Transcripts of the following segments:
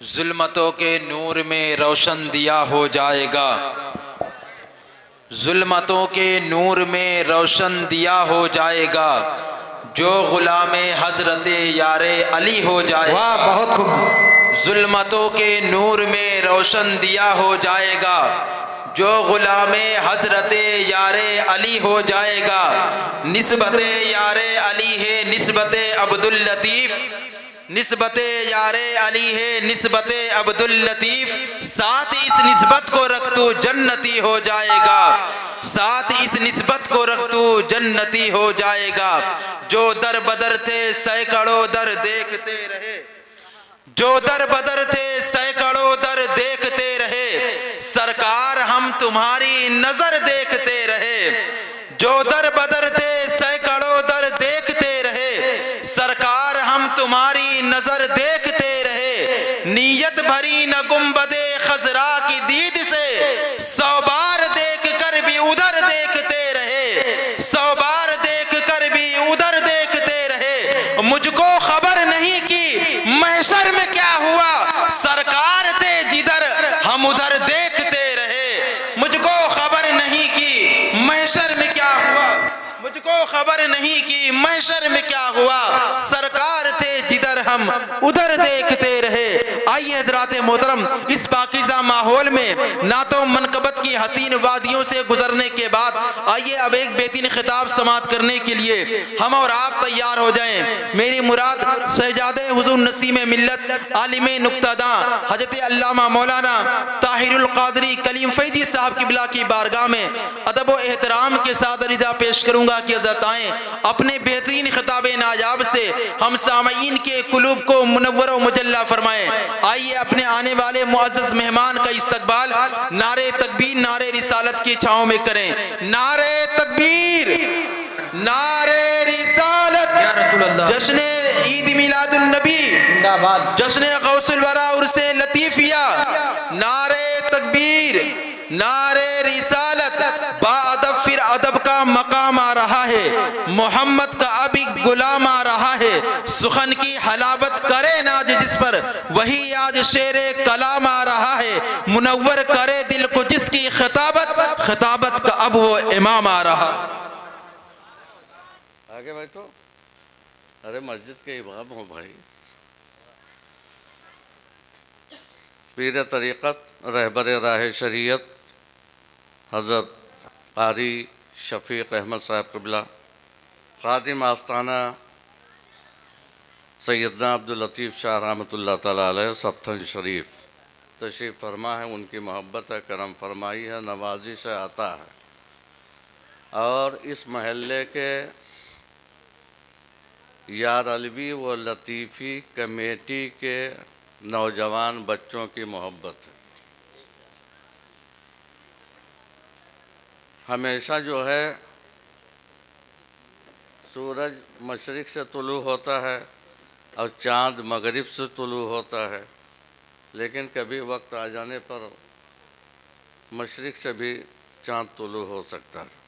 ظلمتوں کے نور میں روشن دیا ہو جائے گا، ظلمتوں کے نور میں روشن دیا ہو جائے گا، جو غلام حضرت یار علی ہو جائے گا۔ واہ، بہت خوب۔ ظلمتوں کے نور میں روشن دیا ہو جائے گا، جو غلام حضرت یار علی ہو جائے گا۔ نسبت یار علی ہے نسبت عبداللطیف، نسبت یار علی ہے نسبت عبداللطیف، ساتھ اس نسبت کو رکھ تو جنتی ہو جائے گا، ساتھ اس نسبت کو رکھ تو جنتی ہو جائے گا۔ جو در بدر تھے سینکڑوں در دیکھتے رہے، جو در بدر تھے سینکڑوں در دیکھتے رہے، سرکار ہم تمہاری نظر دیکھتے رہے۔ جو در بدر تھے سینکڑوں در دیکھتے رہے، سرکار ہم تمہاری نظر دیکھتے رہے۔ نیت بھری نہ گنبد خضرا کی دید سے، 100 بار دیکھ کر بھی ادھر دیکھتے رہے، 100 بار دیکھ کر بھی ادھر دیکھتے رہے۔ مجھ کو خبر نہیں کہ محشر میں کیا ہوا، سرکار تھے جدھر ہم ادھر دیکھتے رہے۔ مجھ کو خبر نہیں کہ محشر میں کیا ہوا، مجھ کو خبر نہیں کہ محشر میں کیا ہوا، سرکار تھے جدھر ہم ادھر دیکھتے رہے۔ آئیے حضرات محترم، اس پاکیزہ ماحول میں نعت و منقبت کی حسین وادیوں سے گزرنے کے بعد آئیے اب ایک بہترین خطاب سماعت کرنے کے لیے ہم اور آپ تیار ہو جائیں۔ میری مراد شہزادہ حضور نسیم ملت عالم نکتہ داں حضرت علامہ مولانا طاہر القادری کلیم فیضی صاحب قبلہ کی بارگاہ میں ادب و احترام کے ساتھ رضا پیش کروں گا کہ حضرت آئیں اپنے بہترین خطاب نایاب سے ہم سامعین کے قلوب کو منور و مجلہ فرمائیں۔ آئیے اپنے آنے والے معزز مہمان کا استقبال نعرہ تکبیر نعرہ رسالت کی چھاؤں میں کریں۔ نعرہ تکبیر، نعرہ رسالت، یا رسول اللہ، جشن عید میلاد النبی، زندہ آباد، جشن غوث الورا عرس لطیفیہ، نعرہ تکبیر، نعرہ رسالت۔ با ادب پھر ادب کا مقام آ رہا ہے، محمد کا اب ایک غلام آ رہا ہے، سخن کی حلاوت کرے ناز جس پر وہی آج شیر کلام آ رہا ہے، منور کرے دل کو جس کی خطابت، خطابت کا اب وہ امام آ رہا۔ آگے بیٹھو، ارے مسجد کے امام ہو بھائی۔ پیر طریقت رہبر راہ شریعت حضرت قاری شفیق احمد صاحب قبلہ، خادم آستانہ سیدنا عبداللطیف شاہ رحمۃ اللہ تعالیٰ علیہ ستھن شریف تشریف فرما ہے۔ ان کی محبت ہے، کرم فرمائی ہے، نوازش ہے، عطا ہے۔ اور اس محلے کے یار علوی و لطیفی کمیٹی کے نوجوان بچوں کی محبت ہے۔ ہمیشہ جو ہے سورج مشرق سے طلوع ہوتا ہے اور چاند مغرب سے طلوع ہوتا ہے، لیکن کبھی وقت آ جانے پر مشرق سے بھی چاند طلوع ہو سکتا ہے۔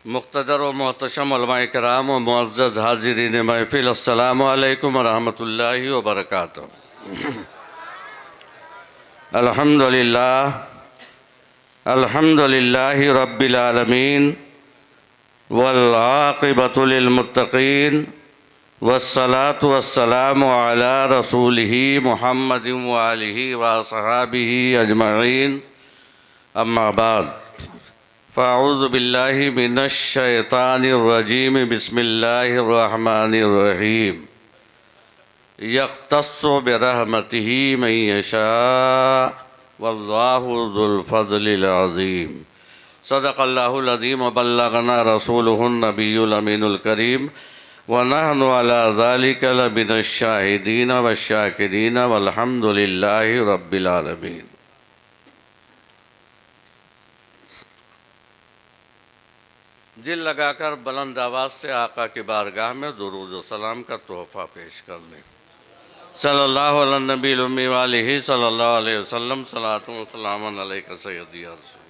مقتدر و محتشم علماء کرام و معزز حاضرین محفل، السلام علیکم ورحمۃ اللہ وبرکاتہ۔ الحمدللہ، الحمدللہ رب العالمین، والعاقبۃ للمتقین، والصلاة والسلام علی رسولہ محمد وآلہ وصحابہ اجمعین، اما بعد فاعوذ باللہ من الشیطان الرجیم، بسم اللہ الرحمن الرحیم۔ یختص برحمتہ من یشاء واللہ ذو الفضل العظیم۔ صدق اللہ العظیم وبلغنا رسولہ النبی الامین الکریم، ونحن علی ذلک لمن الشاہدین والشاکرین والحمد للہ رب العالمین۔ دل لگا کر بلند آواز سے آقا کی بارگاہ میں درود و سلام کا تحفہ پیش کر لیں۔ صلی اللہ علی النبی الامی وآلہ صلی اللہ علیہ وسلم، صلاۃ و سلام علیک سیدی یا رسول۔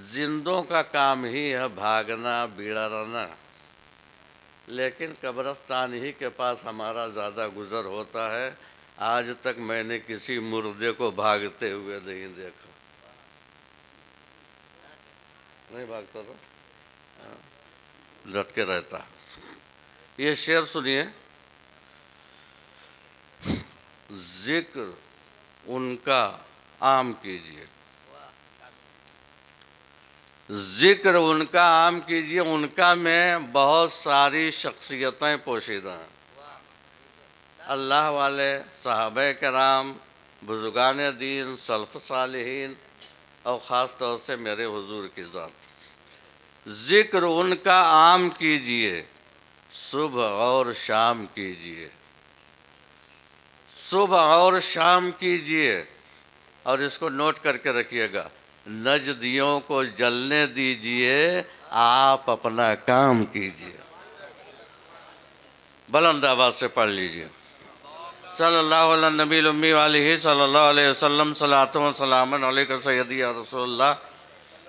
زندوں کا کام ہی ہے بھاگنا بڑھنا، لیکن قبرستان ہی کے پاس ہمارا زیادہ گزر ہوتا ہے. آج تک میں نے کسی مردے کو بھاگتے ہوئے نہیں دیکھا. نہیں بھاگتا تھا، ڈٹ کے رہتا. یہ شعر سنیے. ذکر ان کا عام کیجیے، ذکر ان کا عام کیجیے. ان کا میں بہت ساری شخصیتیں پوشیدہ ہیں. اللہ والے، صحابہ کرام، بزرگان دین، سلف صالحین، اور خاص طور سے میرے حضور کی ذات. ذکر ان کا عام کیجیے، صبح اور شام کیجیے، صبح اور شام کیجیے. اور اس کو نوٹ کر کے رکھیے گا، نجدیوں کو جلنے دیجیے، آپ اپنا کام کیجیے. بلند آواز سے پڑھ لیجیے. صلی اللہ علیہ نبی الامی علیہ صلی اللہ علیہ وسلم. صلاۃ و سلام علیکم سیدی یا رسول اللہ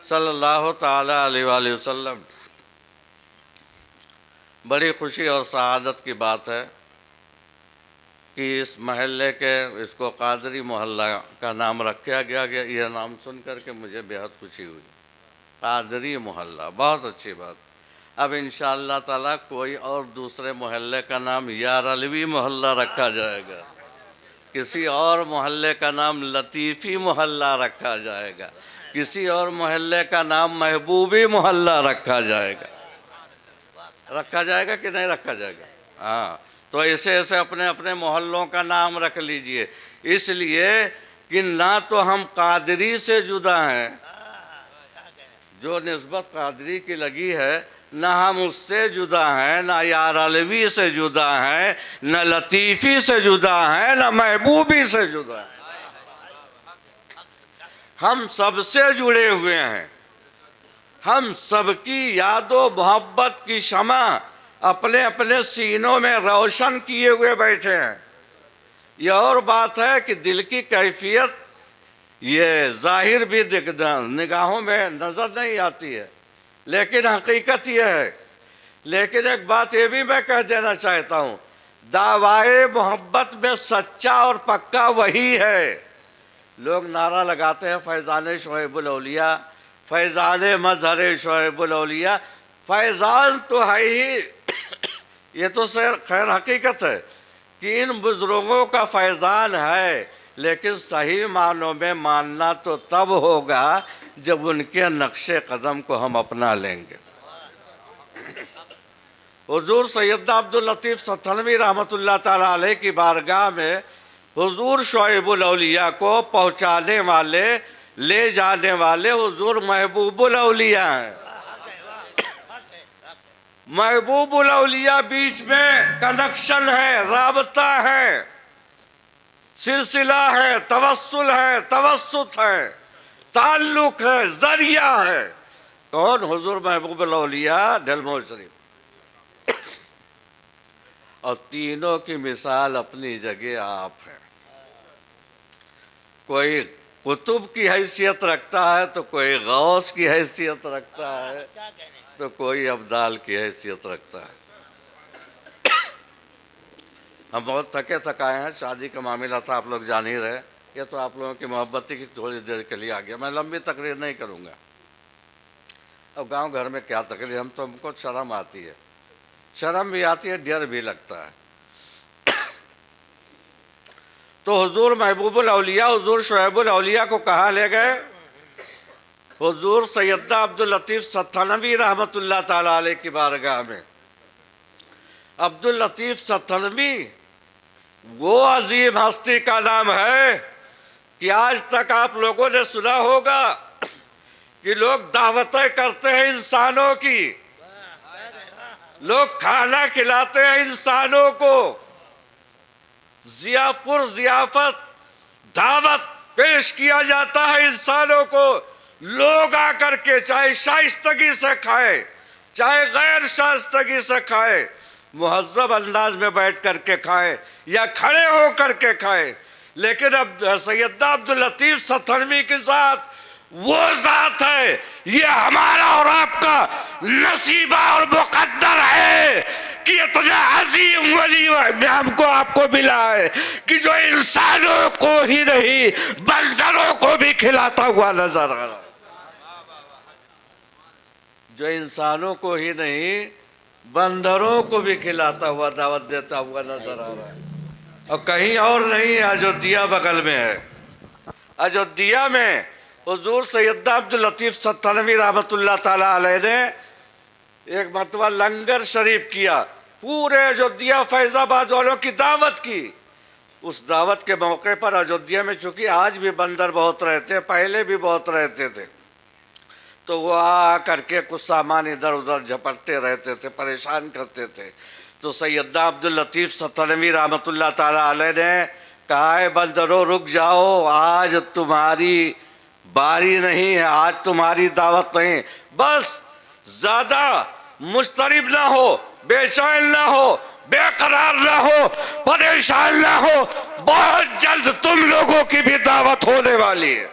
صلی اللہ تعالی علیہ وآلہ وسلم. بڑی خوشی اور سعادت کی بات ہے کہ اس محلے کے، اس کو قادری محلہ کا نام رکھا گیا. یہ نام سن کر کے مجھے بہت خوشی ہوئی. قادری محلہ، بہت اچھی بات. اب انشاءاللہ تعالیٰ کوئی اور دوسرے محلے کا نام یارلوی محلہ رکھا جائے گا، کسی اور محلے کا نام لطیفی محلہ رکھا جائے گا، کسی اور محلے کا نام محبوبی محلہ رکھا جائے گا. رکھا جائے گا کہ نہیں رکھا جائے گا؟ ہاں. تو ایسے اپنے اپنے محلوں کا نام رکھ لیجئے، اس لیے کہ نہ تو ہم قادری سے جدا ہیں، جو نسبت قادری کی لگی ہے، نہ ہم اس سے جدا ہیں، نہ یارلوی سے جدا ہیں، نہ لطیفی سے جدا ہیں، نہ محبوبی سے جدا ہیں. ہم سب سے جڑے ہوئے ہیں. ہم سب کی یاد و محبت کی شمع اپنے اپنے سینوں میں روشن کیے ہوئے بیٹھے ہیں. یہ اور بات ہے کہ دل کی کیفیت یہ ظاہر بھی نگاہوں میں نظر نہیں آتی ہے، لیکن حقیقت یہ ہے. لیکن ایک بات یہ بھی میں کہہ دینا چاہتا ہوں، دعوائے محبت میں سچا اور پکا وہی ہے. لوگ نعرہ لگاتے ہیں فیضان شعیب الاولیاء، فیضان مظہر شعیب الاولیاء. فیضان تو ہے ہی، یہ تو خیر حقیقت ہے کہ ان بزرگوں کا فیضان ہے، لیکن صحیح معنوں میں ماننا تو تب ہوگا جب ان کے نقش قدم کو ہم اپنا لیں گے. حضور سیدنا عبداللطیف ستھانوی رحمۃ اللہ تعالیٰ علیہ کی بارگاہ میں حضور شعیب الاولیاء کو پہنچانے والے، لے جانے والے حضور محبوب الاولیاء ہیں. محبوب الاولیاء بیچ میں کنیکشن ہے، رابطہ ہے، سلسلہ ہے، توسل ہے، توسط ہے، تعلق ہے، ذریعہ ہے. کون؟ حضور محبوب الاولیاء ڈھلمو شریف. اور تینوں کی مثال اپنی جگہ آپ ہیں. کوئی قطب کی حیثیت رکھتا ہے تو کوئی غوث کی حیثیت رکھتا ہے تو کوئی ابدال کی حیثیت رکھتا ہے. ہم بہت تھکے تھکائے ہیں، شادی کا معاملہ تھا، آپ لوگ جان ہی رہے. یہ تو آپ لوگوں کی محبتی کی تھوڑی دیر کے لیے آ گیا. میں لمبی تقریر نہیں کروں گا. اب گاؤں گھر میں کیا تقریر، ہم کو شرم آتی ہے، شرم بھی آتی ہے، ڈر بھی لگتا ہے. تو حضور محبوب الاولیاء، حضور شعیب الاولیاء کو کہاں لے گئے؟ حضور سیدنا عبداللطیف ستھانوی رحمۃ اللہ تعالیٰ علیہ کی بارگاہ میں. عبداللطیف ستھانوی وہ عظیم ہستی کا نام ہے کہ آج تک آپ لوگوں نے سنا ہوگا کہ لوگ دعوتیں کرتے ہیں انسانوں کی، لوگ کھانا کھلاتے ہیں انسانوں کو، ضیافت دعوت پیش کیا جاتا ہے انسانوں کو. لوگ آ کر کے چاہے شائستگی سے کھائے، چاہے غیر شائستگی سے کھائے، مہذب انداز میں بیٹھ کر کے کھائے یا کھڑے ہو کر کے کھائے، لیکن اب سیدنا عبداللطیف ستھانوی کے ساتھ وہ ذات ہے، یہ ہمارا اور آپ کا نصیبہ اور مقدر ہے کہ اتنا عظیم ولی ہم کو آپ کو ملا ہے کہ جو انسانوں کو ہی نہیں بندروں کو بھی کھلاتا ہوا نظر آ رہا ہے، جو انسانوں کو ہی نہیں بندروں کو بھی کھلاتا ہوا دعوت دیتا ہوا نظر آ رہا ہے۔ اور کہیں اور نہیں، اجودھیا بغل میں ہے۔ اجودھیا میں حضور سیدنا عبداللطیف ستھانوی رحمۃ اللہ تعالیٰ علیہ نے ایک مرتبہ لنگر شریف کیا، پورے اجودھیا فیض آباد والوں کی دعوت کی۔ اس دعوت کے موقع پر اجودھیا میں چونکہ آج بھی بندر بہت رہتے ہیں، پہلے بھی بہت رہتے تھے، تو وہ آ کر کے کچھ سامان ادھر ادھر جھپٹتے رہتے تھے، پریشان کرتے تھے۔ تو سیدنا عبداللطیف ستھانوی رحمۃ اللہ تعالیٰ علیہ نے کہا ہے بندروں رک جاؤ، آج تمہاری باری نہیں ہے، آج تمہاری دعوت نہیں، بس زیادہ مضطرب نہ ہو، بے چین نہ ہو، بے قرار نہ ہو، پریشان نہ ہو، بہت جلد تم لوگوں کی بھی دعوت ہونے والی ہے۔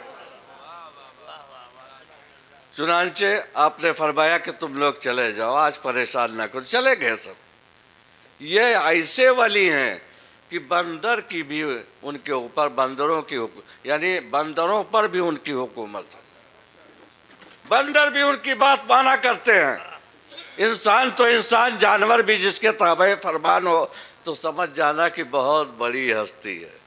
چنانچہ آپ نے فرمایا کہ تم لوگ چلے جاؤ، آج پریشان نہ کرو، چلے گئے سب۔ یہ ایسے ولی ہیں کہ بندر کی بھی ان کے اوپر بندروں کی یعنی بندروں پر بھی ان کی حکومت ہے، بندر بھی ان کی بات مانا کرتے ہیں۔ انسان تو انسان، جانور بھی جس کے تابع فرمان ہو تو سمجھ جانا کہ بہت بڑی ہستی ہے۔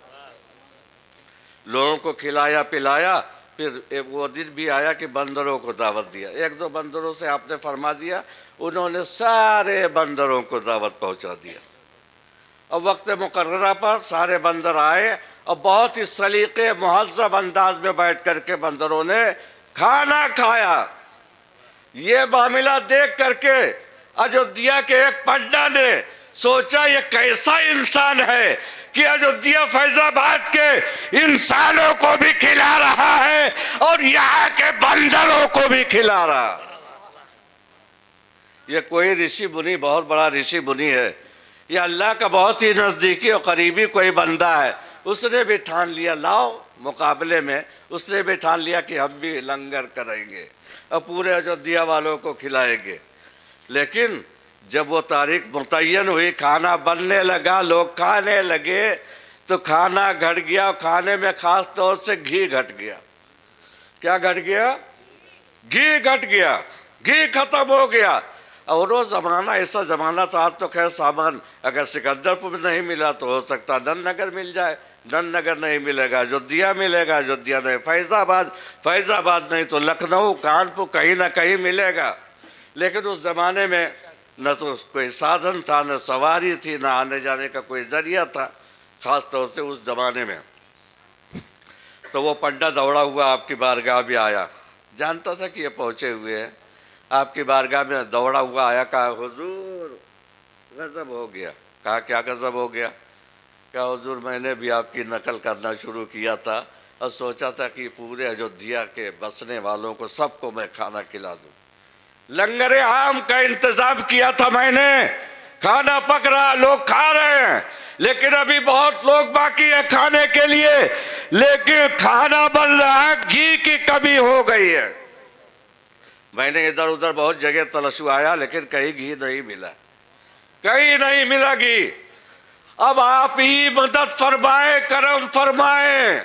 لوگوں کو کھلایا پلایا، پھر وہ دن بھی آیا کہ بندروں کو دعوت دیا۔ ایک دو بندروں سے آپ نے فرما دیا، انہوں نے سارے بندروں کو دعوت پہنچا دیا۔ اور وقت مقررہ پر سارے بندر آئے اور بہت ہی سلیقے مہذب انداز میں بیٹھ کر کے بندروں نے کھانا کھایا۔ یہ معاملہ دیکھ کر کے اجودھیا کے ایک پنڈا نے سوچا یہ کیسا انسان ہے کہ اجودھیا فیض آباد کے انسانوں کو بھی کھلا رہا ہے اور یہاں کے بندروں کو بھی کھلا رہا۔ یہ کوئی رشی منی، بہت بڑا رشی منی ہے، یہ اللہ کا بہت ہی نزدیکی اور قریبی کوئی بندہ ہے۔ اس نے بھی ٹھان لیا، لاؤ مقابلے میں اس نے بھی ٹھان لیا کہ ہم بھی لنگر کریں گے اور پورے اجودھیا والوں کو کھلائیں گے۔ لیکن جب وہ تاریخ متعین ہوئی، کھانا بننے لگا، لوگ کھانے لگے، تو کھانا گھٹ گیا۔ کھانے میں خاص طور سے گھی گھٹ گیا۔ کیا گھٹ گیا؟ گھی گھٹ گیا، گھی ختم ہو گیا۔ اور وہ زمانہ ایسا زمانہ تھا، آج تو خیر سامان اگر سکندرپور میں نہیں ملا تو ہو سکتا نند نگر مل جائے، نند نگر نہیں ملے گا اجودھیا ملے گا، اجودھیا نہیں فیض آباد، فیض آباد نہیں تو لکھنؤ، کانپور، کہیں نہ کہیں ملے گا۔ لیکن اس زمانے میں نہ تو کوئی سادھن تھا، نہ سواری تھی، نہ آنے جانے کا کوئی ذریعہ تھا، خاص طور سے اس زمانے میں۔ تو وہ پنڈا دوڑا ہوا آپ کی بارگاہ بھی آیا، جانتا تھا کہ یہ پہنچے ہوئے ہیں، آپ کی بارگاہ میں دوڑا ہوا آیا، کہا حضور غضب ہو گیا۔ کہا کیا غضب ہو گیا؟ کہا حضور میں نے بھی آپ کی نقل کرنا شروع کیا تھا اور سوچا تھا کہ پورے اجودھیا کے بسنے والوں کو سب کو میں کھانا کھلا دوں، لنگر عام کا انتظام کیا تھا میں نے، کھانا پک رہا، لوگ کھا رہے ہیں، لیکن ابھی بہت لوگ باقی ہیں کھانے کے لیے، لیکن کھانا بن رہا ہے، گھی کی کمی ہو گئی ہے۔ میں نے ادھر ادھر بہت جگہ تلاشا آیا، لیکن کہیں گھی نہیں ملا، کہیں نہیں ملا گھی۔ اب آپ ہی مدد فرمائیں، کرم فرمائیں۔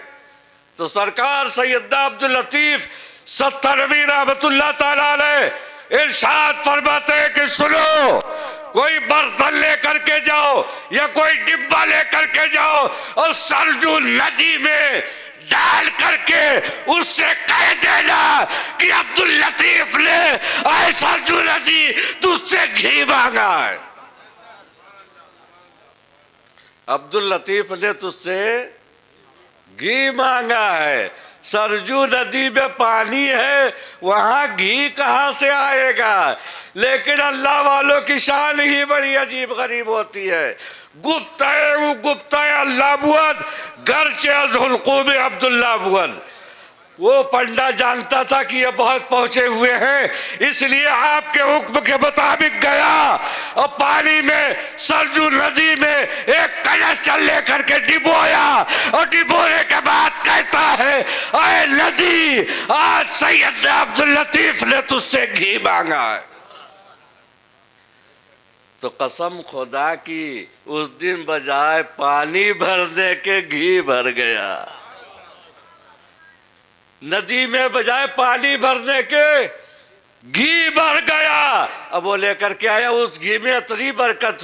تو سرکار سیدنا عبداللطیف ستھانوی رحمۃ اللہ تعالیٰ علیہ ارشاد فرماتے ہیں کہ سنو، کوئی برتن لے کر کے جاؤ یا کوئی ڈبہ لے کر کے جاؤ اور سرجو ندی میں ڈال کر کے اس سے کہہ دینا کہ عبداللطیف نے اے سرجو ندی تجھ سے گھی مانگا ہے، عبداللطیف نے تجھ سے گھی مانگا ہے۔ سرجو ندی میں پانی ہے، وہاں گھی کہاں سے آئے گا؟ لیکن اللہ والوں کی شان ہی بڑی عجیب غریب ہوتی ہے۔ گپتہ اللہ بود گرچہ از حلقوم عبداللہ بود۔ وہ پنڈا جانتا تھا کہ یہ بہت پہنچے ہوئے ہیں، اس لیے آپ کے حکم کے مطابق گیا اور پانی میں سرجو ندی میں ایک کلش لے کر کے ڈبویا اور ڈبونے کے بعد کہہ کہتا ہے اے ندی آج سید عبداللطیف نے تجھ سے گھی مانگا ہے. تو قسم خدا کی اس دن بجائے پانی بھرنے کے گھی بھر گیا. ندی میں بجائے پانی بھرنے کے گھی بھر گیا. اب وہ لے کر کے آیا. اس گھی میں اتنی برکت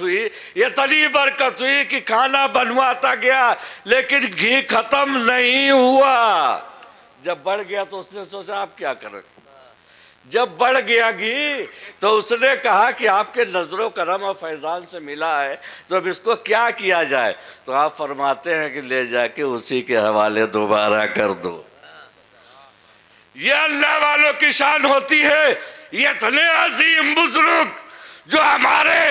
ہوئی کہ کھانا بنواتا گیا لیکن گھی ختم نہیں ہوا. جب بڑھ گیا تو اس نے سوچا آپ کیا کریں. جب بڑھ گیا گھی تو اس نے کہا کہ آپ کے نظر و کرم اور فیضان سے ملا ہے تو اب اس کو کیا کیا جائے. تو آپ فرماتے ہیں کہ لے جا کے اسی کے حوالے دوبارہ کر دو. یہ اللہ والوں کی شان ہوتی ہے. یہ اتنے عظیم بزرگ جو ہمارے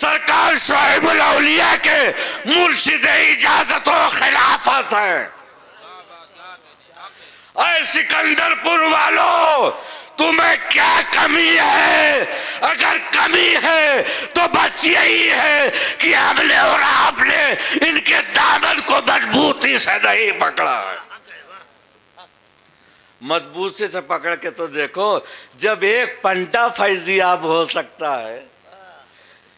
سرکار شعیب الاولیاء کے مرشد اجازت و خلافت ہیں. اے سکندر پور والوں تمہیں کیا کمی ہے؟ اگر کمی ہے تو بس یہی ہے کہ ہم نے اور آپ نے ان کے دامن کو مضبوطی سے نہیں پکڑا ہے. مضبوطی سے پکڑ کے تو دیکھو. جب ایک پنڈا فیضیاب ہو سکتا ہے,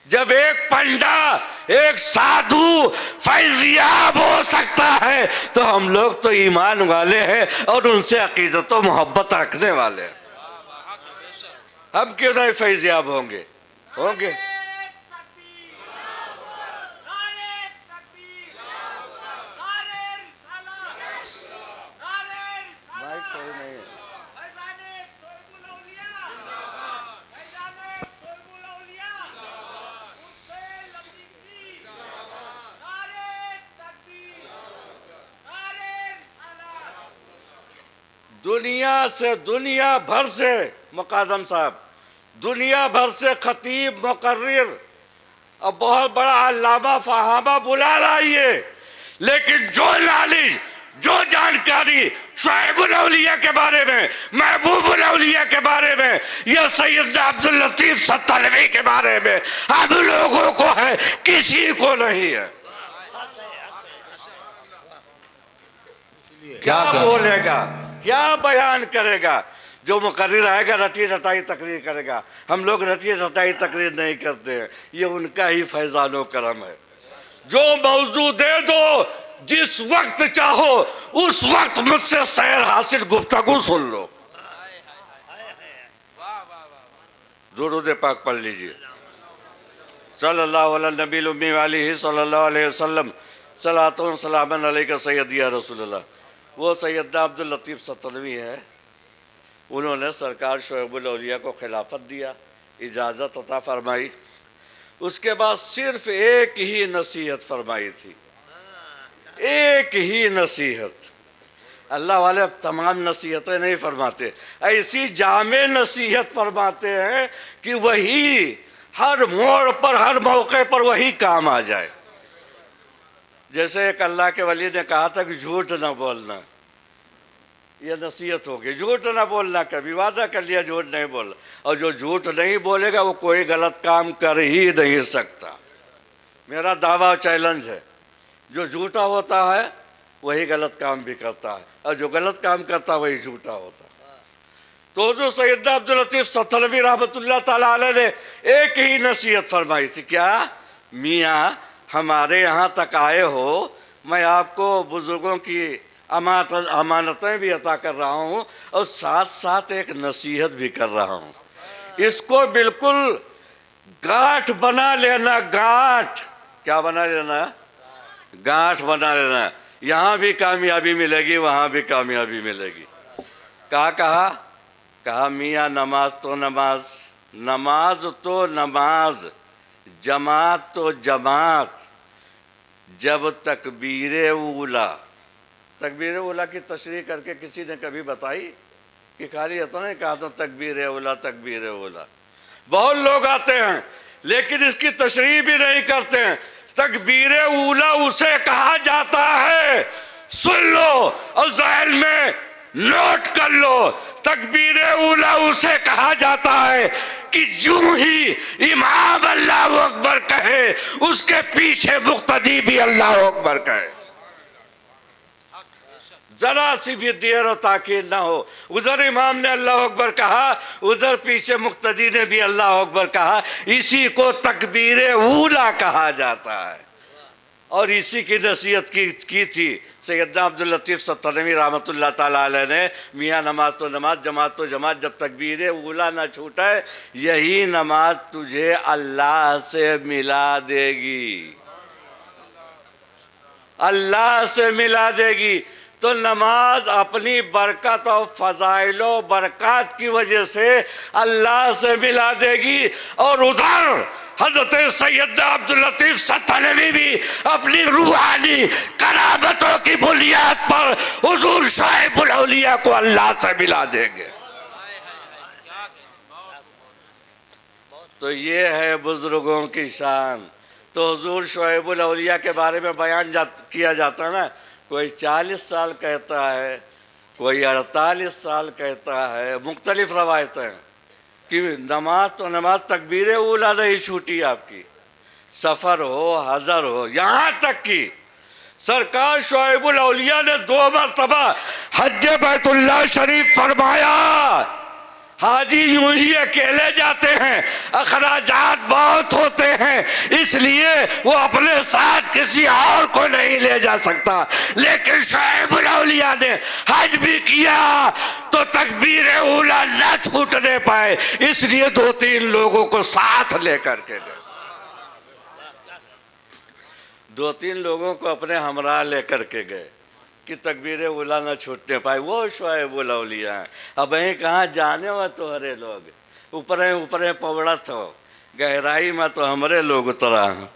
جب ایک پنڈا ایک سادھو فیضیاب ہو سکتا ہے تو ہم لوگ تو ایمان والے ہیں اور ان سے عقیدت و محبت رکھنے والے ہیں. ہم کیوں نہیں فیضیاب ہوں گے؟ دنیا بھر سے مقدم صاحب, دنیا بھر سے خطیب, مقرر اور بہت بڑا علامہ فہامہ بلا لائیے, لیکن جو نالج, جو جانکاری شعیب الاولیاء کے بارے میں, محبوب الاولیاء کے بارے میں, یا سید عبداللطیف ستلوی کے بارے میں ہم لوگوں کو ہے, کسی کو نہیں ہے. کیا بولے گا, کیا بیان کرے گا؟ جو مقرر آئے گا رٹی رٹائی تقریر کرے گا. ہم لوگ رٹی رٹائی تقریر نہیں کرتے ہیں, یہ ان کا ہی فیضان و کرم ہے. جو موضوع دے دو, جس وقت چاہو اس وقت مجھ سے سیر حاصل گفتگو سن لو. درود پاک پڑھ لیجئے. صلی اللہ علیہ نبی الامی علیہ صلی اللہ علیہ وسلم. صلاۃ و سلام علیک سیدی یا رسول اللہ. وہ سیدنا عبداللطیف ستلوی ہیں, انہوں نے سرکار شعیب الاولیاء کو خلافت دیا, اجازت عطا فرمائی. اس کے بعد صرف ایک ہی نصیحت فرمائی تھی, ایک ہی نصیحت. اللہ والے اب تمام نصیحتیں نہیں فرماتے, ایسی جامع نصیحت فرماتے ہیں کہ وہی ہر موڑ پر, ہر موقع پر وہی کام آ جائے. جیسے ایک اللہ کے ولی نے کہا تھا کہ جھوٹ نہ بولنا, یہ نصیحت ہوگی. جھوٹ نہ بولنا, کبھی وعدہ کر لیا جھوٹ نہیں بولنا, اور جو جھوٹ نہیں بولے گا وہ کوئی غلط کام کر ہی نہیں سکتا. میرا دعویٰ چیلنج ہے, جو جھوٹا ہوتا ہے وہی غلط کام بھی کرتا ہے, اور جو غلط کام کرتا ہے وہی جھوٹا ہوتا ہے. تو جو سیدنا عبداللطیف ستلوی رحمۃ اللہ تعالیٰ علیہ نے ایک ہی نصیحت فرمائی تھی. کیا؟ میاں ہمارے یہاں تک آئے ہو, میں آپ کو بزرگوں کی امانتیں بھی عطا کر رہا ہوں اور ساتھ ساتھ ایک نصیحت بھی کر رہا ہوں. اس کو بالکل گاٹھ بنا لینا. گاٹھ کیا بنا لینا؟ گاٹھ بنا لینا. یہاں بھی کامیابی ملے گی, وہاں بھی کامیابی ملے گی. کہا میاں نماز تو نماز, نماز تو نماز, جماعت تو جماعت, جب تکبیر اولا. تکبیر اولا کی تشریح کر کے کسی نے کبھی بتائی کہ خالی اتنا نہیں کہا تھا تکبیر اولا تکبیر اولا. بہت لوگ آتے ہیں لیکن اس کی تشریح بھی نہیں کرتے ہیں. تکبیر اولا اسے کہا جاتا ہے, سن لو اور ذہن میں نوٹ کر لو. تکبیر اولا اسے کہا جاتا ہے کہ جو ہی امام اللہ اکبر کہے اس کے پیچھے مقتدی بھی اللہ اکبر کہے. ذرا سی بھی دیر و تاخیر نہ ہو. ادھر امام نے اللہ اکبر کہا, ادھر پیچھے مقتدی نے بھی اللہ اکبر کہا. اسی کو تکبیر اولا کہا جاتا ہے, اور اسی کی نصیحت کی تھی سیدنا عبداللطیف ستنوی رحمۃ اللہ تعالیٰ علیہ نے. میاں نماز تو نماز, جماعت تو جماعت, جب تکبیر اولا نہ چھوٹے یہی نماز تجھے اللہ سے ملا دے گی, اللہ سے ملا دے گی. تو نماز اپنی برکت اور فضائل و برکات کی وجہ سے اللہ سے ملا دے گی. اور ادھر حضرت سیدنا عبداللطیف ستنوی بھی اپنی روحانی کرامتوں کی بنیاد پر حضور شعیب الاولیاء کو اللہ سے ملا دیں گے. تو یہ ہے بزرگوں کی شان. تو حضور شعیب الاولیاء کے بارے میں بیان کیا جاتا ہے نا, کوئی 40 سال کہتا ہے, کوئی 48 سال کہتا ہے, مختلف روایتیں کہ نماز تو نماز تکبیر اولا نہیں چھوٹی آپ کی, سفر ہو حضر ہو. یہاں تک کہ سرکار شعیب الاولیاء نے 2 مرتبہ حج بیت اللہ شریف فرمایا. حاجی یوں ہی اکیلے جاتے ہیں, اخراجات بہت ہوتے ہیں, اس لیے وہ اپنے ساتھ کسی اور کو نہیں لے جا سکتا. لیکن شعیب الاولیاء نے حج بھی کیا تو تکبیر اولا نہ چھوٹنے پائے, اس لیے 2-3 لوگوں کو ساتھ لے کر کے گئے. 2-3 لوگوں کو اپنے ہمراہ لے کر کے گئے کہ تکبیر اولا نہ چھوٹنے پائے. وہ شعیب الاولیاء ہیں. اب یہیں کہاں جانے ہوا تو ہرے لوگ اوپریں پوڑت ہو, گہرائی میں تو ہمرے لوگ اترا ہیں.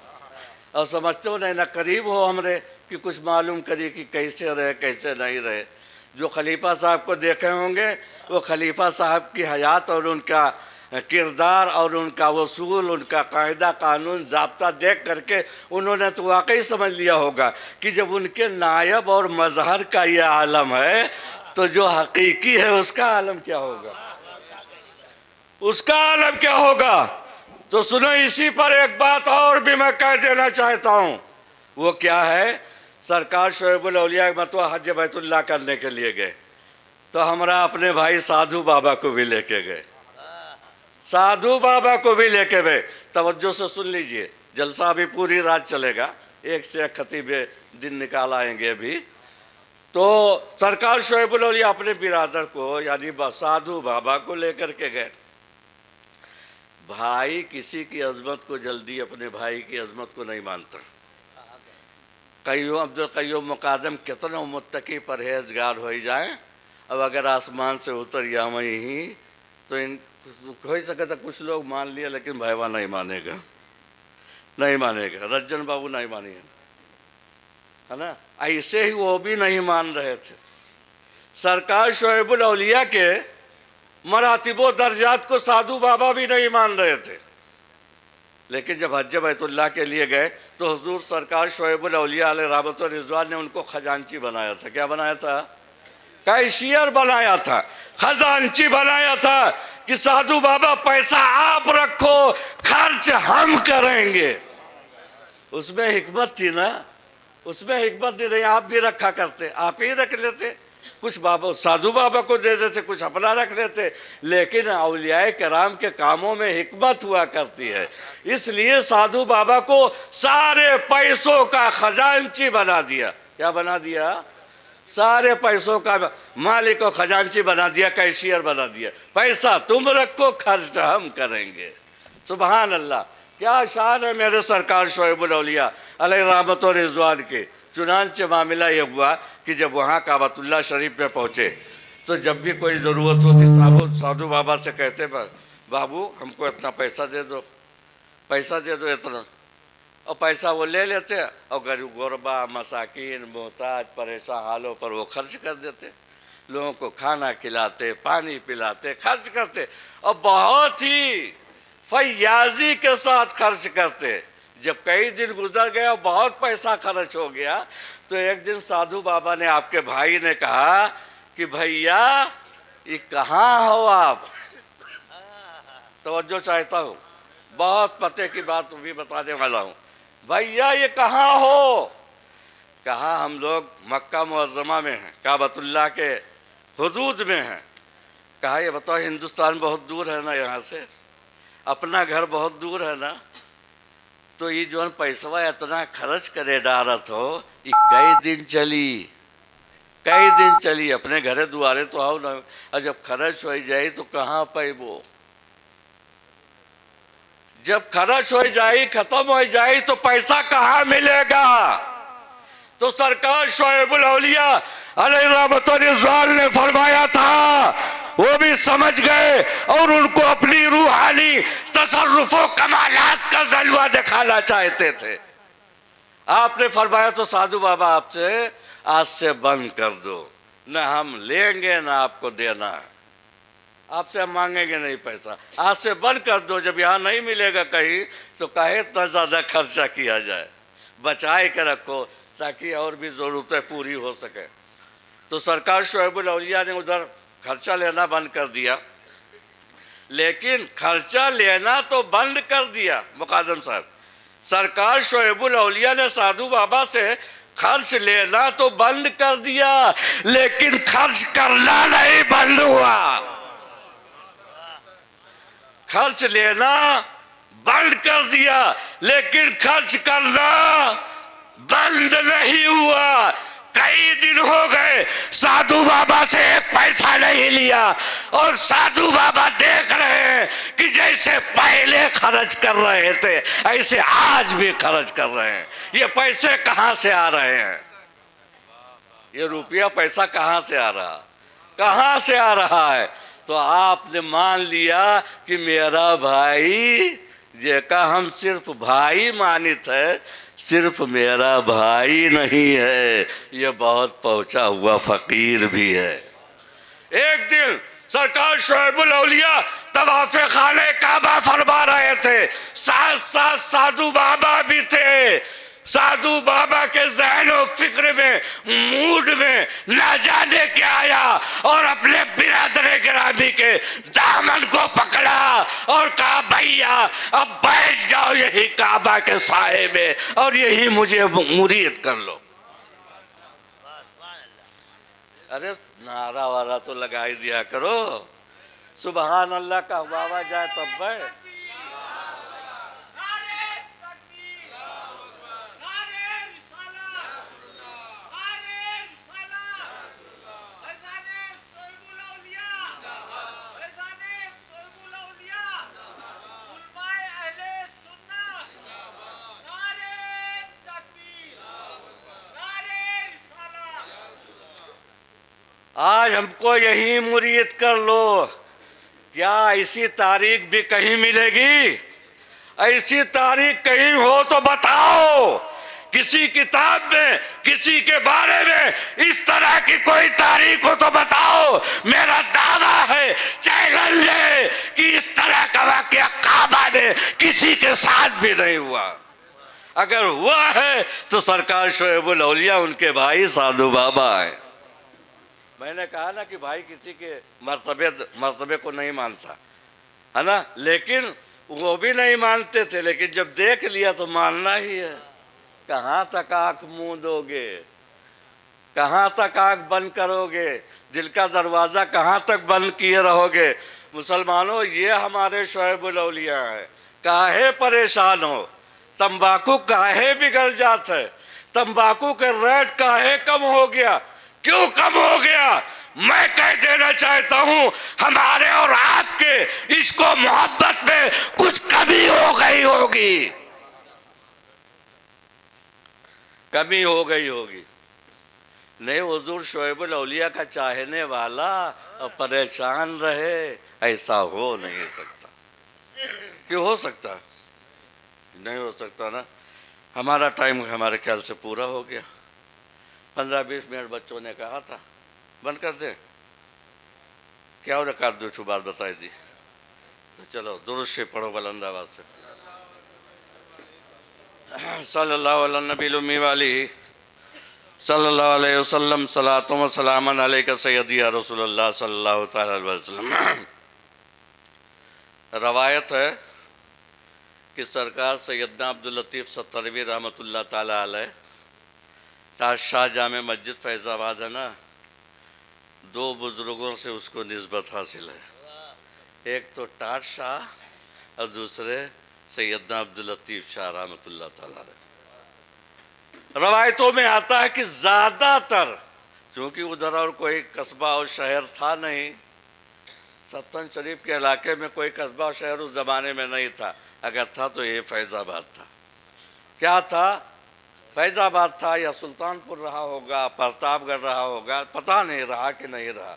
اور سمجھتے ہو نہیں نہ قریب ہو ہمرے کہ کچھ معلوم کری کہ کیسے رہے کیسے نہیں رہے. جو خلیفہ صاحب کو دیکھے ہوں گے وہ خلیفہ صاحب کی حیات اور ان کا کردار اور ان کا اصول, ان کا قاعدہ قانون ضابطہ دیکھ کر کے انہوں نے تو واقعی سمجھ لیا ہوگا کہ جب ان کے نائب اور مظہر کا یہ عالم ہے تو جو حقیقی ہے اس کا عالم کیا ہوگا, اس کا عالم کیا ہوگا. تو سنو, اسی پر ایک بات اور بھی میں کہہ دینا چاہتا ہوں. وہ کیا ہے, سرکار شعیب الاولیاء مرتبہ حج بیت اللہ کرنے کے لیے گئے تو ہمارا اپنے بھائی سادھو بابا کو بھی لے کے گئے. سادھو بابا کو بھی لے کے گئے. توجہ سے سن لیجئے, جلسہ ابھی پوری رات چلے گا, ایک سے ایک خطیب دن نکال آئیں گے ابھی. تو سرکار شعیب الاولیاء اپنے برادر کو یعنی سادھو بابا کو لے کر کے گئے. بھائی کسی کی عظمت کو جلدی اپنے بھائی کی عظمت کو نہیں مانتا. عبدالقیوم مقادم کتنا متقی پرہیزگار ہوئی جائیں, اب اگر آسمان سے اتر یا ہی تو ہو سکتا کچھ لوگ مان لیا, لیکن بھائیوا نہیں مانے گا, نہیں مانے گا. رجن بابو نہیں مانے گا, ہے نا. ایسے ہی وہ بھی نہیں مان رہے تھے. سرکار شعیب الاولیاء کے مراتب و درجات کو سادھو بابا بھی نہیں مان رہے تھے. لیکن جب حج بیت اللہ کے لیے گئے تو حضور سرکار شعیب الاولیاء علیہ رحمت و رضوان نے ان کو خزانچی بنایا تھا. کیا بنایا تھا؟ کیشیئر بنایا تھا, خزانچی بنایا تھا کہ سادھو بابا پیسہ آپ رکھو, خرچ ہم کریں گے. اس میں حکمت تھی نا, اس میں حکمت نہیں. آپ بھی رکھا کرتے, آپ ہی رکھ لیتے, کچھ بابا سادھو بابا کو دے دیتے, کچھ اپنا رکھ لیتے. لیکن اولیاء کرام کے کاموں میں حکمت ہوا کرتی ہے, اس لیے سادھو بابا کو سارے پیسوں کا خزانچی بنا دیا. کیا بنا دیا؟ سارے پیسوں کا مالک و خزانچی بنا دیا, کیشیئر بنا دیا. پیسہ تم رکھو, خرچ ہم کریں گے. سبحان اللہ, کیا شان ہے میرے سرکار شعیب الاولیاء علیہ رحمت و رضوان کے. چنانچہ معاملہ یہ ہوا کہ جب وہاں کعبۃ اللہ شریف میں پہنچے تو جب بھی کوئی ضرورت ہوتی سادھو بابا سے کہتے بابو ہم کو اتنا پیسہ دے دو, پیسہ دے دو اتنا, اور پیسہ وہ لے لیتے اور غریب غربا مساکین محتاج پریشان حالوں پر وہ خرچ کر دیتے. لوگوں کو کھانا کھلاتے, پانی پلاتے, خرچ کرتے, اور بہت ہی فیاضی کے ساتھ خرچ کرتے. جب کئی دن گزر گئے اور بہت پیسہ خرچ ہو گیا تو ایک دن سادھو بابا نے آپ کے بھائی نے کہا کہ بھیا یہ کہاں ہو آپ. توجہ چاہتا ہوں, بہت پتے کی بات بھی بتانے والا ہوں. بھیا یہ کہاں ہو؟ کہا ہم لوگ مکہ معظمہ میں ہیں، کعبۃ اللہ کے حدود میں ہیں. کہا یہ بتاؤ ہندوستان بہت دور ہے نا یہاں سے، اپنا گھر بہت دور ہے نا، تو یہ جو پیسہ اتنا خرچ کرے ڈارت ہو، یہ کئی دن چلی اپنے گھرے دوارے تو آؤ نا، اور جب خرچ ہو جائے تو کہاں پیبو، جب خرچ ہو جائے ختم ہو جائے تو پیسہ کہاں ملے گا. تو سرکار شعیب الاولیاء علیہ رحمت و رضوان نے فرمایا تھا، وہ بھی سمجھ گئے اور ان کو اپنی روحانی تصرف و کمالات کا جلوہ دکھانا چاہتے تھے. آپ نے فرمایا تو سادھو بابا آپ سے آج سے بند کر دو، نہ ہم لیں گے نہ آپ کو دینا ہے، آپ سے ہم مانگیں گے نہیں پیسہ، آج سے بند کر دو. جب یہاں نہیں ملے گا کہیں تو کہے اتنا زیادہ خرچہ کیا جائے، بچائے کے رکھو تاکہ اور بھی ضرورتیں پوری ہو سکے. تو سرکار شعیب الاولیاء نے ادھر خرچہ لینا بند کر دیا، لیکن خرچہ لینا تو بند کر دیا. مقدم صاحب، سرکار شعیب الاولیاء نے سادھو بابا سے خرچ لینا تو بند کر دیا، لیکن خرچ کرنا نہیں بند ہوا. خرچ لینا بند کر دیا لیکن خرچ کرنا بند نہیں ہوا. کئی دن ہو گئے سادھو بابا سے ایک پیسہ نہیں لیا، اور سادھو بابا دیکھ رہے ہیں کہ جیسے پہلے خرچ کر رہے تھے ایسے آج بھی خرچ کر رہے ہیں. یہ پیسے کہاں سے آ رہے ہیں؟ یہ روپیہ پیسہ کہاں سے آ رہا ہے؟ تو آپ نے مان لیا کہ میرا بھائی جے کا ہم صرف بھائی مانت ہے، صرف میرا بھائی نہیں ہے، یہ بہت پہنچا ہوا فقیر بھی ہے. ایک دن سرکار شعیب الاولیاء طواف خانہ کعبہ فرما رہے تھے، ساتھ ساتھ سادھو بابا بھی تھے. سادھو بابا کے ذہن و فکر میں موڈ میں نہ جانے کیا آیا، اور اپنے برادر گرامی کے دامن کو پکڑا اور کہا بھیا اب بیٹھ جاؤ یہی کعبہ کے سائے میں اور یہی مجھے مرید کر لو. ارے نعرہ وارہ تو لگائی دیا کرو، سبحان اللہ کا ہوا جائے تب بھائی. آج ہم کو یہی مرید کر لو. کیا ایسی تاریخ بھی کہیں ملے گی؟ ایسی تاریخ کہیں ہو تو بتاؤ. کسی کتاب میں کسی کے بارے میں اس طرح کی کوئی تاریخ ہو تو بتاؤ. میرا دعویٰ ہے، چیلنج ہے کہ اس طرح کا واقعہ کعبہ میں کسی کے ساتھ بھی نہیں ہوا. اگر ہوا ہے تو سرکار شعیب الاولیاء ان کے بھائی سادھو بابا ہیں. میں نے کہا نا کہ بھائی کسی کے مرتبے کو نہیں مانتا ہے نا، لیکن وہ بھی نہیں مانتے تھے، لیکن جب دیکھ لیا تو ماننا ہی ہے. کہاں تک آنکھ موند ہوگے، کہاں تک آنکھ بند کرو گے، دل کا دروازہ کہاں تک بند کیے رہو گے. مسلمانوں یہ ہمارے شعیب الاولیاء ہیں. کاہے پریشان ہو، تمباکو کاہے بگڑ جاتا ہے، تمباکو کے ریٹ کاہے کم ہو گیا، کیوں کم ہو گیا؟ میں کہہ دینا چاہتا ہوں ہمارے اور آپ کے عشق و محبت میں کچھ کمی ہو گئی ہوگی، کمی ہو گئی ہوگی. نہیں حضور شعیب الاولیاء کا چاہنے والا پریشان رہے، ایسا ہو نہیں سکتا. کیوں ہو سکتا؟ نہیں ہو سکتا نا. ہمارا ٹائم ہمارے خیال سے پورا ہو گیا. 15-20 منٹ بچوں نے کہا تھا بند کر دیں، کیا انہیں کار دو چھو بات بتائی دی. تو چلو درود شریف پڑھو بلند آواز سے. صلی اللہ علیہ نبی الامی والی صلی اللہ علیہ وسلم، صلاۃ و سلام علیک سیدی یا رسول اللہ صلی اللہ تعالی علیہ وسلم. روایت ہے کہ سرکار سیدنا عبداللطیف ستروی رحمۃ اللہ تعالی علیہ تاج شاہ جامع مسجد فیض آباد ہے نا، دو بزرگوں سے اس کو نسبت حاصل ہے، ایک تو تاج شاہ اور دوسرے سیدنا عبداللطیف شاہ رحمۃ اللہ تعالیٰ علیہ۔ روایتوں میں آتا ہے کہ زیادہ تر، چونکہ ادھر اور کوئی قصبہ اور شہر تھا نہیں، ستن شریف کے علاقے میں کوئی قصبہ اور شہر اس زمانے میں نہیں تھا، اگر تھا تو یہ فیض آباد تھا۔ کیا تھا؟ فیض آباد تھا، یا سلطان پور رہا ہوگا، پرتاپ گڑھ رہا ہوگا، پتہ نہیں رہا کہ نہیں رہا۔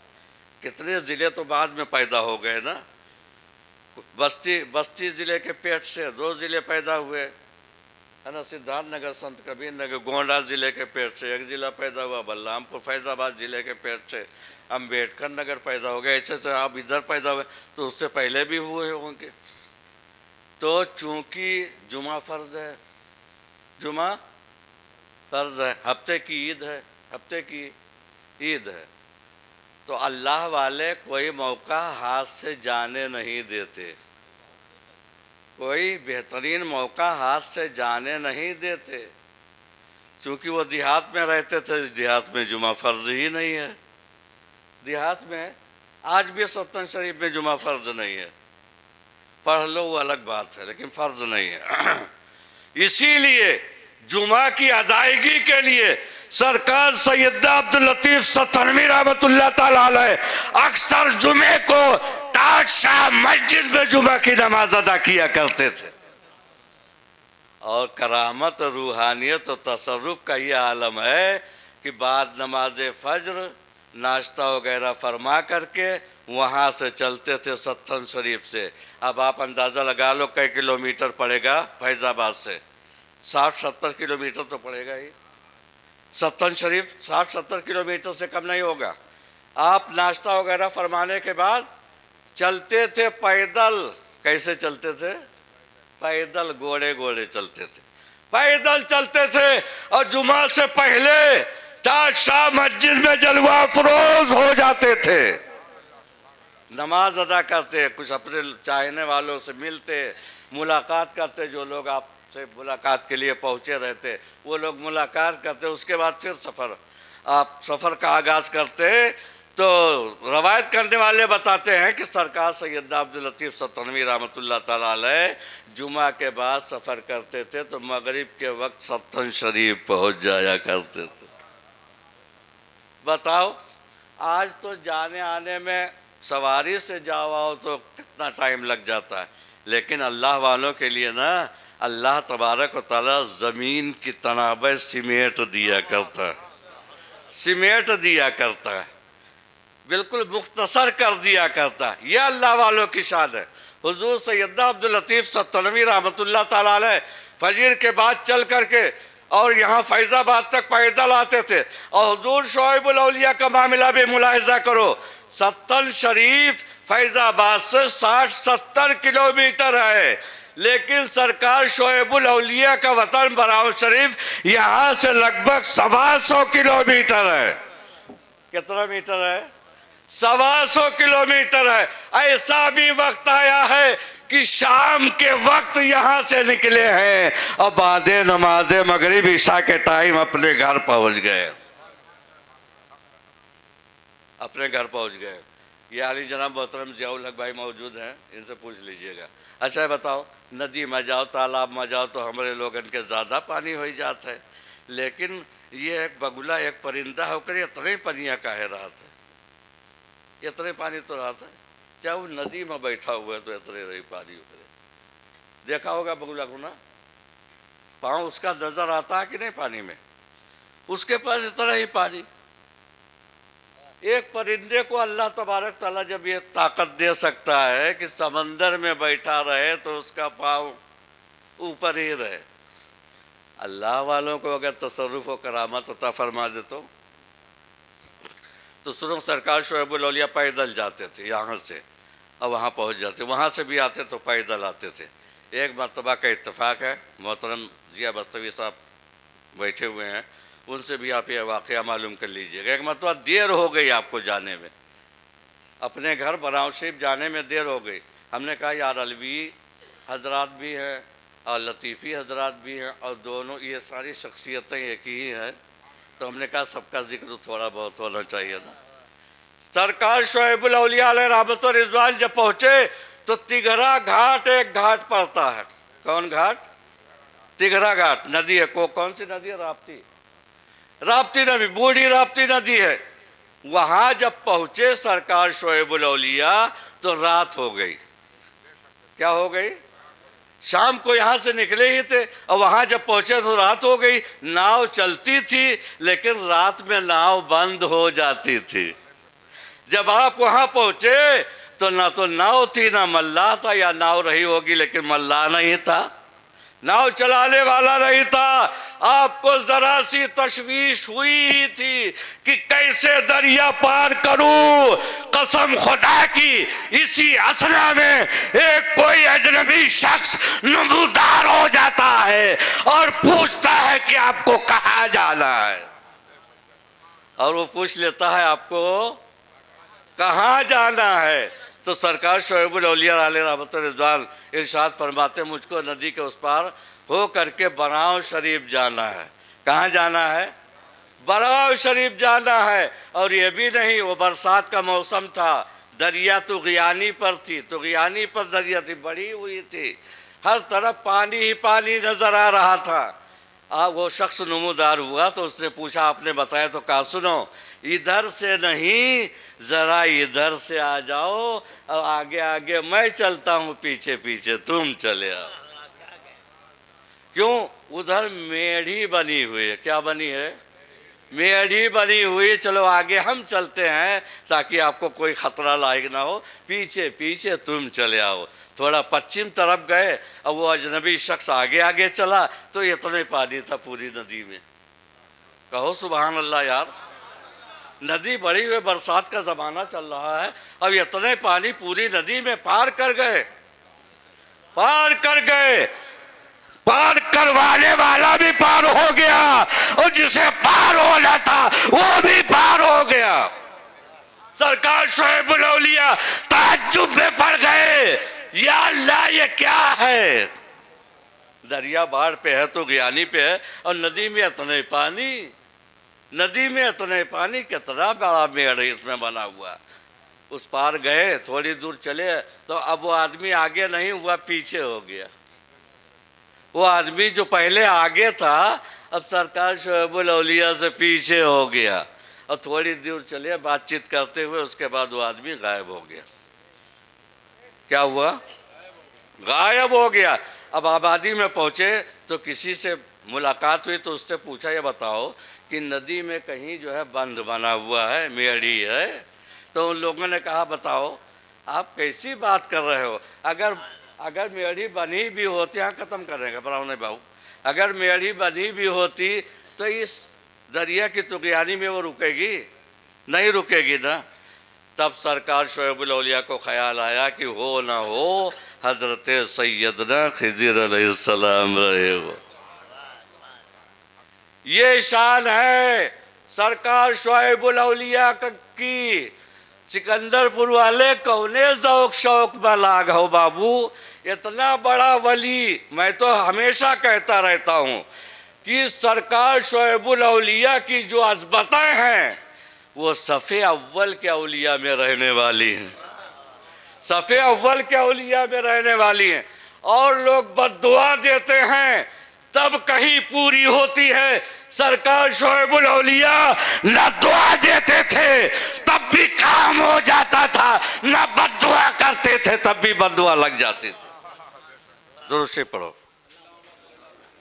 کتنے ضلع تو بعد میں پیدا ہو گئے نا، بستی ضلع کے پیٹ سے 2 ضلع پیدا ہوئے ہے نا، سدھارتھ نگر، سنت کبیر نگر، گونڈہ ضلع کے پیٹ سے 1 ضلع پیدا ہوا، بلرام پور فیض آباد ضلع کے پیٹ سے امبیڈکر نگر پیدا ہو گئے، ایسے سے آپ ادھر پیدا ہوئے تو اس سے پہلے بھی ہوئے ہوں گے۔ تو چونکہ جمعہ فرض ہے، جمعہ فرض ہے، ہفتے کی عید ہے، تو اللہ والے کوئی موقع ہاتھ سے جانے نہیں دیتے، کوئی بہترین موقع ہاتھ سے جانے نہیں دیتے، چونکہ وہ دیہات میں رہتے تھے، دیہات میں جمعہ فرض ہی نہیں ہے، دیہات میں آج بھی ستن شریف میں جمعہ فرض نہیں ہے، پڑھ لو وہ الگ بات ہے، لیکن فرض نہیں ہے۔ اسی لیے جمعہ کی ادائیگی کے لیے سرکار سیدنا عبداللطیف ستنوی رحمۃ اللہ تعالیٰ علیہ اکثر جمعے کو تاج شاہ مسجد میں جمعہ کی نماز ادا کیا کرتے تھے۔ اور کرامت، روحانیت و تصرف کا یہ عالم ہے کہ بعد نماز فجر ناشتہ وغیرہ فرما کر کے وہاں سے چلتے تھے ستن شریف سے۔ اب آپ اندازہ لگا لو کئی کلومیٹر پڑے گا فیض آباد سے، 60-70 کلومیٹر تو پڑے گا ہی۔ ستن شریف 60-70 کلومیٹر سے کم نہیں ہوگا۔ آپ ناشتہ وغیرہ فرمانے کے بعد چلتے تھے پیدل۔ کیسے چلتے تھے؟ پیدل، گھوڑے چلتے تھے، پیدل چلتے تھے، اور جمعہ سے پہلے تاج شاہ مسجد میں جلوہ افروز ہو جاتے تھے، نماز ادا کرتے، کچھ اپنے چاہنے والوں سے ملتے، ملاقات کرتے، جو لوگ آپ سے ملاقات کے لیے پہنچے رہتے وہ لوگ ملاقات کرتے، اس کے بعد پھر سفر کا آغاز کرتے۔ تو روایت کرنے والے بتاتے ہیں کہ سرکار سیدنا عبداللطیف ستنوی رحمۃ اللہ تعالیٰ علیہ جمعہ کے بعد سفر کرتے تھے تو مغرب کے وقت ستن شریف پہنچ جایا کرتے تھے۔ بتاؤ، آج تو جانے آنے میں سواری سے جاؤ آؤ تو کتنا ٹائم لگ جاتا ہے، لیکن اللہ والوں کے لیے نا اللہ تبارک و تعالیٰ زمین کی تنابیں سمیٹ دیا کرتا ہے، سمیٹ دیا کرتا ہے، بالکل مختصر کر دیا کرتا ہے۔ یہ اللہ والوں کی شان ہے۔ حضور سیدنا عبداللطیف ستنوی رحمۃ اللہ تعالیٰ علیہ فجر کے بعد چل کر کے اور یہاں فیض آباد تک پیدل آتے تھے، اور حضور شعیب الاولیاء کا معاملہ بھی ملاحظہ کرو، ستن شریف فیض آباد سے 60-70 کلومیٹر ہے، لیکن سرکار شعیب الاولیاء کا وطن براؤ شریف یہاں سے لگ بھگ 125 کلومیٹر ہے۔ کتنا میٹر ہے؟ 125 کلومیٹر ہے۔ ایسا بھی وقت آیا ہے کہ شام کے وقت یہاں سے نکلے ہیں اور بعد نماز مغرب عشاء کے ٹائم اپنے گھر پہنچ گئے، اپنے گھر پہنچ گئے۔ یہ علی جناب محترم ضیاء الحق بھائی موجود ہیں، ان سے پوچھ لیجئے گا۔ اچھا بتاؤ، ندی میں جاؤ، تالاب میں جاؤ تو ہمارے لوگ ان کے زیادہ پانی ہو جاتا ہے، لیکن یہ ایک بگلا، ایک پرندہ ہو کر اتنے پنیاں کہہ رہا تھا، اتنے پانی تو رہا تھا، کیا وہ ندی میں بیٹھا ہوا ہے تو اتنے رہی پانی ہو کر؟ دیکھا ہوگا بگلا کو نا، پاؤں اس کا نظر آتا ہے کہ نہیں پانی میں، اس کے پاس اتنا ہی پانی۔ ایک پرندے کو اللہ تبارک تعالیٰ جب یہ طاقت دے سکتا ہے کہ سمندر میں بیٹھا رہے تو اس کا پاؤں اوپر ہی رہے، اللہ والوں کو اگر تصرف و کرامت عطا فرما دے تو سنو، سرکار شعیب الاولیاء پیدل جاتے تھے یہاں سے اور وہاں پہنچ جاتے، وہاں سے بھی آتے تو پیدل آتے تھے۔ ایک مرتبہ کا اتفاق ہے، محترم ضیاء بستوی صاحب بیٹھے ہوئے ہیں، ان سے بھی آپ یہ واقعہ معلوم کر لیجئے گا۔ ایک مرتبہ دیر ہو گئی آپ کو جانے میں، اپنے گھر براؤ شریف جانے میں دیر ہو گئی۔ ہم نے کہا یار علوی حضرات بھی ہیں اور لطیفی حضرات بھی ہیں، اور دونوں یہ ساری شخصیتیں ایک ہی ہیں، تو ہم نے کہا سب کا ذکر تو تھوڑا بہت ہونا چاہیے نا۔ سرکار شعیب الاولیاء علیہ رحمت و رضوان جب پہنچے تو تگھرا گھاٹ ایک گھاٹ پڑتا ہے۔ کون گھاٹ؟ تگھرا گھاٹ ندی ہے۔ کون سی ندی ہے؟ راپتی۔ راپتی ندی، بوڑھی راپتی ندی ہے۔ وہاں جب پہنچے سرکار شعیب الاولیاء تو رات ہو گئی۔ کیا ہو گئی؟ شام کو یہاں سے نکلے ہی تھے اور وہاں جب پہنچے تو رات ہو گئی۔ ناؤ چلتی تھی لیکن رات میں ناؤ بند ہو جاتی تھی۔ جب آپ وہاں پہنچے تو نہ تو ناؤ تھی نہ ملاح تھا، یا ناؤ رہی ہوگی لیکن ملاح نہیں تھا، ناؤ چلانے والا نہیں تھا۔ آپ کو ذرا سی تشویش ہوئی ہی تھی کہ کیسے دریا پار کروں۔ قسم خدا کی اسی اسنا میں ایک کوئی اجنبی شخص نمودار ہو جاتا ہے اور پوچھتا ہے کہ آپ کو کہاں جانا ہے، اور وہ پوچھ لیتا ہے آپ کو کہاں جانا ہے۔ تو سرکار شعیب الاولیاء علیہ رحمت رضوان ارشاد فرماتے مجھ کو ندی کے اس پار ہو کر کے براؤ شریف جانا ہے۔ کہاں جانا ہے؟ براؤ شریف جانا ہے۔ اور یہ بھی نہیں، وہ برسات کا موسم تھا، دریا طغیانی پر تھی، طغیانی پر دریا تھی، بڑھی ہوئی تھی، ہر طرف پانی ہی پانی نظر آ رہا تھا۔ وہ شخص نمودار ہوا تو اس نے پوچھا، آپ نے بتایا تو کہا سنو ادھر سے نہیں ذرا ادھر سے آ جاؤ، اور آگے آگے میں چلتا ہوں، پیچھے پیچھے تم چلے آؤ۔ کیوں؟ ادھر میڑھی بنی ہوئی ہے۔ کیا بنی ہے؟ میڑھی بنی ہوئی، چلو آگے ہم چلتے ہیں تاکہ آپ کو کوئی خطرہ لاحق نہ ہو، پیچھے پیچھے تم چلے آؤ۔ تھوڑا پچھم طرف گئے اور وہ اجنبی شخص آگے آگے چلا تو اتنے پانی تھا پوری ندی میں۔ کہو سبحان اللہ یار، ندی بڑی ہوئی، برسات کا زمانہ چل رہا ہے، اب اتنے پانی پوری ندی میں پار کر گئے، پار کر گئے۔ پار کروانے والا بھی پار ہو گیا اور جسے پار ہونا تھا وہ بھی پار ہو گیا۔ سرکار شعیب الاولیاء تعجب میں پڑ گئے، یا اللہ یہ کیا ہے؟ دریا باڑ پہ ہے تو غیانی پہ ہے اور ندی میں اتنے پانی، ندی میں اتنے پانی، کتنا بڑا میڑ اس میں بنا ہوا۔ اس پار گئے، تھوڑی دور چلے تو اب وہ آدمی آگے نہیں ہوا، پیچھے ہو گیا۔ وہ آدمی جو پہلے آگے تھا اب سرکار شعیب الاولیاء سے پیچھے ہو گیا، اور تھوڑی دور چلے بات چیت کرتے ہوئے اس کے بعد وہ آدمی غائب ہو گیا۔ کیا ہوا؟ غائب ہو گیا۔ اب آبادی میں پہنچے تو کسی سے ملاقات ہوئی تو اس سے پوچھا یہ بتاؤ کہ ندی میں کہیں جو ہے بند بنا ہوا ہے، میڑھی ہے؟ تو ان لوگوں نے کہا بتاؤ آپ کیسی بات کر رہے ہو، اگر میڑھی بنی بھی ہوتی، ہاں ختم کریں گے براؤنے باؤ، اگر میڑھی بنی بھی ہوتی تو اس دریا کی طغیانی میں وہ رکے گی؟ نہیں رکے گی نا۔ تب سرکار شعیب الاولیاء کو خیال آیا کہ ہو نہ ہو حضرت سیدنا خضر علیہ السلام رہے ہو۔ یہ شان ہے سرکار شعیب الاولیاء کی۔ سکندر پور والے کونے ذوق شوق میں لاگ ہو بابو، اتنا بڑا ولی۔ میں تو ہمیشہ کہتا رہتا ہوں کہ سرکار شعیب الاولیاء کی جو عظمتیں ہیں وہ صف اول کے اولیاء میں رہنے والی ہیں، صف اول کے اولیاء میں رہنے والی ہیں۔ اور لوگ بد دعا دیتے ہیں تب کہیں پوری ہوتی ہے۔ سرکار شعیب الاولیاء نہ دعا دیتے تھے تب بھی کام ہو جاتا تھا، نہ بد دعا کرتے تھے تب بھی بد دعا لگ جاتی تھی۔ درود سے پڑھو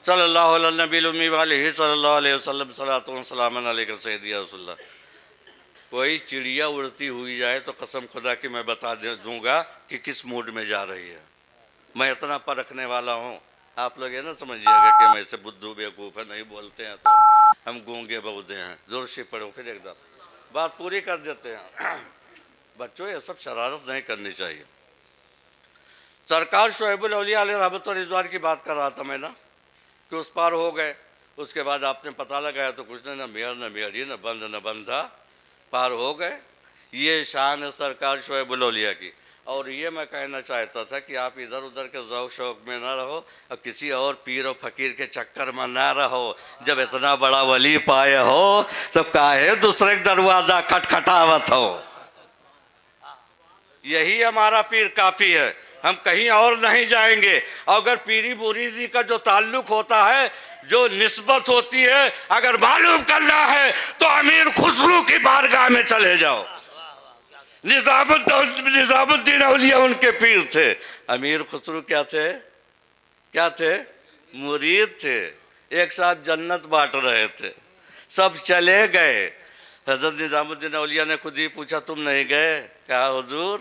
صلی اللہ علیہ نبی الامی وآلہ صلی اللہ علیہ وسلم، صلاۃ و سلام علیکم سیدی یا رسول اللہ۔ کوئی چڑیا اڑتی ہوئی جائے تو قسم خدا کی میں بتا دوں گا کہ کس موڈ میں جا رہی ہے۔ میں اتنا پرکھنے والا ہوں، آپ لوگ یہ نہ سمجھیے گا کہ میں سے بدھو بیوقوف ہے، نہیں بولتے ہیں تو ہم گونگے بہودے ہیں۔ زور سے پڑھو پھر ایک دم بات پوری کر دیتے ہیں۔ بچوں یہ سب شرارت نہیں کرنی چاہیے۔ سرکار شعیب الاولیاء علیہ رحمت و رضوان کی بات کر رہا تھا میں نا، کہ اس پار ہو گئے۔ اس کے بعد آپ نے پتہ لگایا تو کچھ نہ میڑ نہ میڑھی نہ بند نہ بند تھا، پار ہو گئے۔ یہ شان ہے سرکار شعیب الاولیاء کی۔ اور یہ میں کہنا چاہتا تھا کہ آپ ادھر ادھر کے ذوق شوق میں نہ رہو اور کسی اور پیر و فقیر کے چکر میں نہ رہو. جب اتنا بڑا ولی پائے ہو تو کاہے دوسرے دروازہ کھٹکھٹاوت ہو. یہی ہمارا پیر کافی ہے، ہم کہیں اور نہیں جائیں گے. اگر پیری مریدی کا جو تعلق ہوتا ہے، جو نسبت ہوتی ہے، اگر معلوم کرنا ہے تو امیر خسرو کی بارگاہ میں چلے جاؤ. نظام الدین اولیاء ان کے پیر تھے. امیر خسرو کیا تھے؟ مرید تھے. ایک ساتھ جنت بانٹ رہے تھے، سب چلے گئے. حضرت نظام الدین اولیاء نے خود ہی پوچھا تم نہیں گئے؟ کہا حضور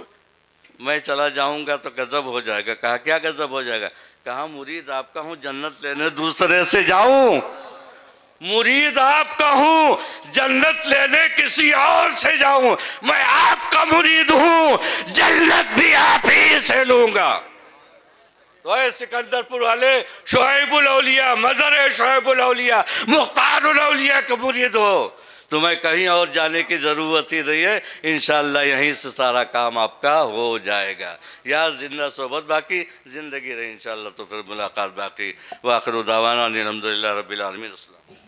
میں چلا جاؤں گا تو غضب ہو جائے گا. کہا کیا غضب ہو جائے گا؟ کہا مرید آپ کا ہوں، جنت لینے دوسرے سے جاؤں؟ مرید آپ کا ہوں، جنت لینے کسی اور سے جاؤں؟ میں آپ کا مرید ہوں، جنت بھی آپ ہی سے لوں گا. تو اے سکندر پور والے، شعیب الاولیاء، مظہر شعیب الاولیاء، مختار الاولیاء کا مرید ہو، تمہیں کہیں اور جانے کی ضرورت ہی نہیں ہے. انشاءاللہ یہیں سے سارا کام آپ کا ہو جائے گا. یا زندہ صحبت باقی زندگی رہی انشاءاللہ تو پھر ملاقات باقی. وآخر دعوانا الحمدللہ رب العالمین. السلام.